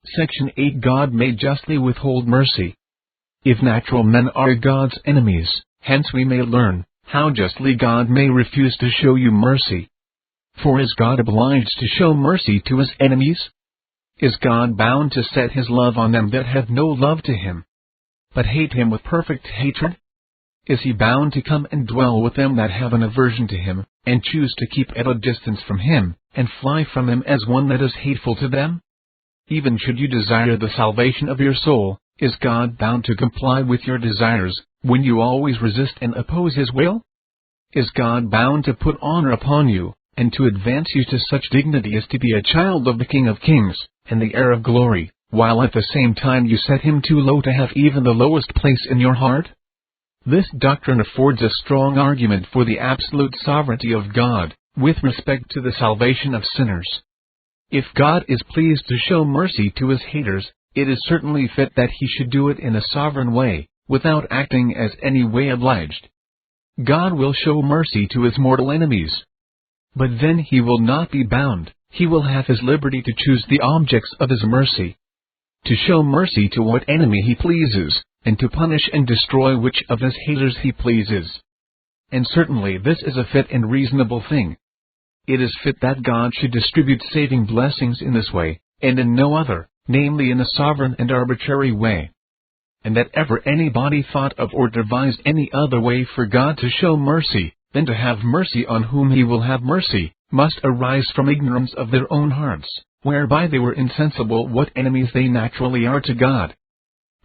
Section 8. God may justly withhold mercy. If natural men are God's enemies, hence we may learn how justly God may refuse to show you mercy. For is God obliged to show mercy to his enemies? Is God bound to set his love on them that have no love to him, but hate him with perfect hatred? Is he bound to come and dwell with them that have an aversion to him, and choose to keep at a distance from him, and fly from him as one that is hateful to them? Even should you desire the salvation of your soul, is God bound to comply with your desires, when you always resist and oppose his will? Is God bound to put honor upon you, and to advance you to such dignity as to be a child of the King of Kings, and the heir of glory, while at the same time you set him too low to have even the lowest place in your heart? This doctrine affords a strong argument for the absolute sovereignty of God, with respect to the salvation of sinners. If God is pleased to show mercy to his haters, it is certainly fit that he should do it in a sovereign way, without acting as any way obliged. God will show mercy to his mortal enemies. But then he will not be bound, he will have his liberty to choose the objects of his mercy. To show mercy to what enemy he pleases, and to punish and destroy which of his haters he pleases. And certainly this is a fit and reasonable thing. It is fit that God should distribute saving blessings in this way, and in no other, namely in a sovereign and arbitrary way. And that ever anybody thought of or devised any other way for God to show mercy, than to have mercy on whom he will have mercy, must arise from ignorance of their own hearts, whereby they were insensible what enemies they naturally are to God.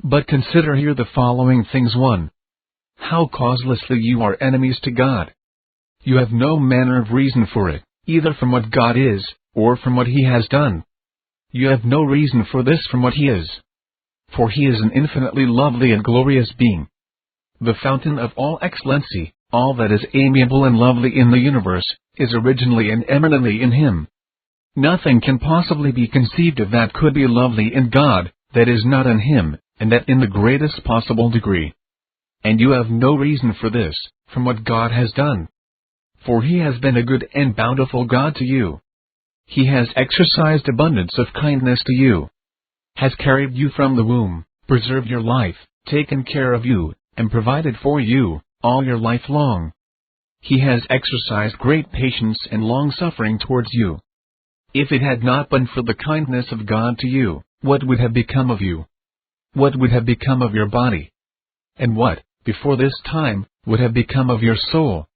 But consider here the following things. 1. How causelessly you are enemies to God. You have no manner of reason for it, either from what God is, or from what he has done. You have no reason for this from what he is. For he is an infinitely lovely and glorious being, the fountain of all excellency. All that is amiable and lovely in the universe, is originally and eminently in him. Nothing can possibly be conceived of that could be lovely in God, that is not in him, and that in the greatest possible degree. And you have no reason for this, from what God has done. For he has been a good and bountiful God to you. He has exercised abundance of kindness to you, has carried you from the womb, preserved your life, taken care of you, and provided for you, all your life long. He has exercised great patience and long-suffering towards you. If it had not been for the kindness of God to you, what would have become of you? What would have become of your body? And what, before this time, would have become of your soul?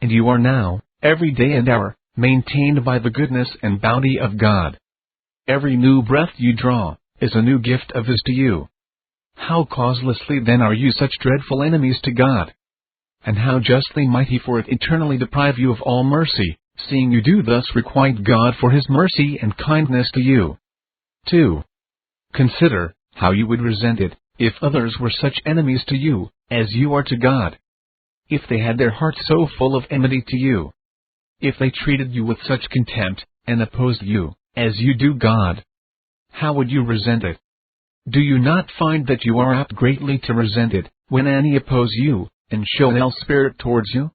And you are now, every day and hour, maintained by the goodness and bounty of God. Every new breath you draw, is a new gift of his to you. How causelessly then are you such dreadful enemies to God? And how justly might he for it eternally deprive you of all mercy, seeing you do thus requite God for his mercy and kindness to you. 2. Consider how you would resent it, if others were such enemies to you, as you are to God. If they had their hearts so full of enmity to you. If they treated you with such contempt, and opposed you, as you do God. How would you resent it? Do you not find that you are apt greatly to resent it, when any oppose you, and show ill spirit towards you?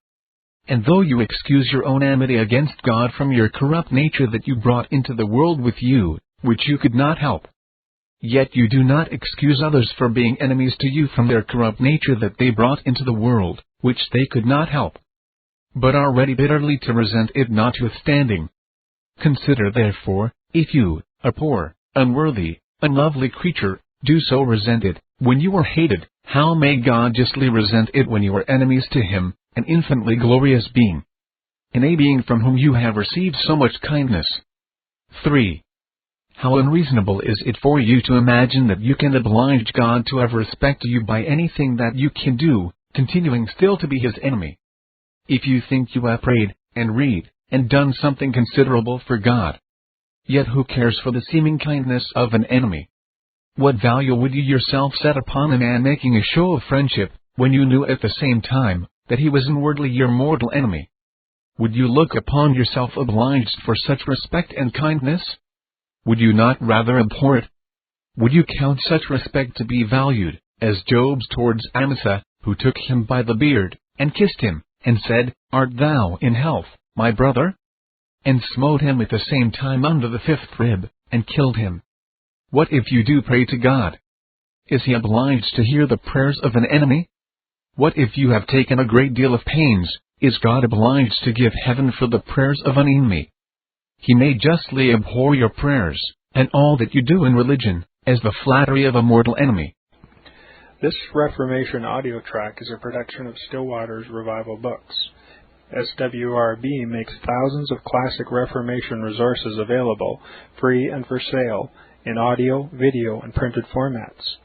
And though you excuse your own enmity against God from your corrupt nature that you brought into the world with you, which you could not help, yet you do not excuse others for being enemies to you from their corrupt nature that they brought into the world, which they could not help, but are ready bitterly to resent it notwithstanding. Consider therefore, if you, a poor, unworthy, unlovely creature, do so resent it, when you are hated, how may God justly resent it when you are enemies to him, an infinitely glorious being, and a being from whom you have received so much kindness? 3. How unreasonable is it for you to imagine that you can oblige God to have respect to you by anything that you can do, continuing still to be his enemy. If you think you have prayed, and read, and done something considerable for God, yet who cares for the seeming kindness of an enemy? What value would you yourself set upon a man making a show of friendship, when you knew at the same time that he was inwardly your mortal enemy? Would you look upon yourself obliged for such respect and kindness? Would you not rather abhor it? Would you count such respect to be valued, as Job's towards Amasa, who took him by the beard, and kissed him, and said, Art thou in health, my brother? And smote him at the same time under the 5th rib, and killed him? What if you do pray to God? Is He obliged to hear the prayers of an enemy? What if you have taken a great deal of pains? Is God obliged to give heaven for the prayers of an enemy? He may justly abhor your prayers, and all that you do in religion, as the flattery of a mortal enemy. This Reformation audio track is a production of Stillwater's Revival Books. SWRB makes thousands of classic Reformation resources available, free and for sale, in audio, video, and printed formats.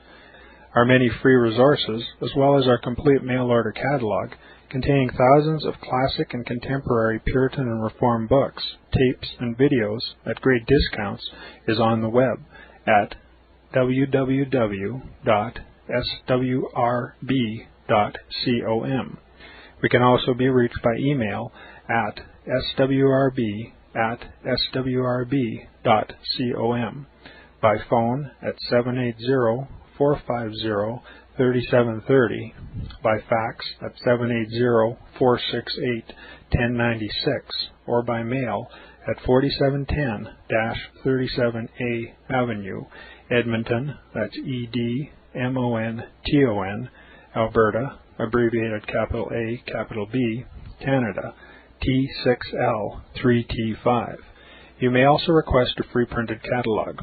Our many free resources, as well as our complete mail-order catalog, containing thousands of classic and contemporary Puritan and Reformed books, tapes, and videos at great discounts, is on the web at www.swrb.com. We can also be reached by email at swrb@swrb.com, by phone at 780-450-3730, by fax at 780-468-1096, or by mail at 4710-37A Avenue, Edmonton, that's Edmonton, Alberta, abbreviated capital A, capital B, Canada, T6L3T5. You may also request a free printed catalog.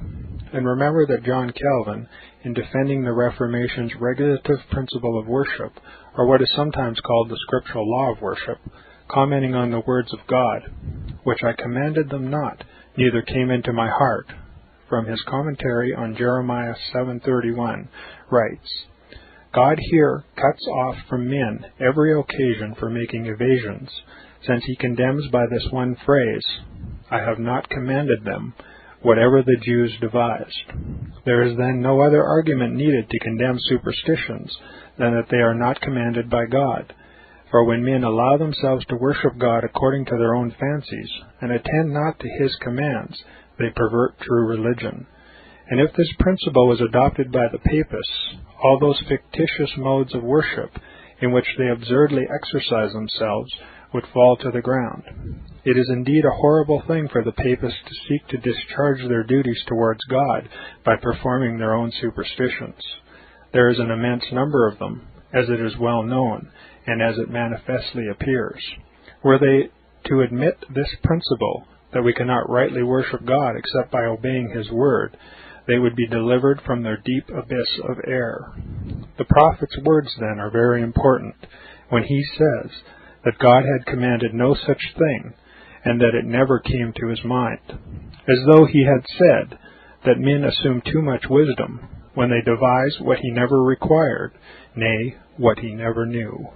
And remember that John Calvin, in defending the Reformation's regulative principle of worship, or what is sometimes called the scriptural law of worship, commenting on the words of God, which I commanded them not, neither came into my heart, from his commentary on Jeremiah 7:31, writes, God here cuts off from men every occasion for making evasions, since he condemns by this one phrase, I have not commanded them, whatever the Jews devised. There is then no other argument needed to condemn superstitions than that they are not commanded by God. For when men allow themselves to worship God according to their own fancies, and attend not to his commands, they pervert true religion. And if this principle was adopted by the Papists, all those fictitious modes of worship in which they absurdly exercise themselves would fall to the ground. It is indeed a horrible thing for the Papists to seek to discharge their duties towards God by performing their own superstitions. There is an immense number of them, as it is well known, and as it manifestly appears. Were they to admit this principle, that we cannot rightly worship God except by obeying his word, they would be delivered from their deep abyss of error. The prophet's words, then, are very important, when he says that God had commanded no such thing, and that it never came to his mind, as though he had said that men assume too much wisdom when they devise what he never required, nay, what he never knew.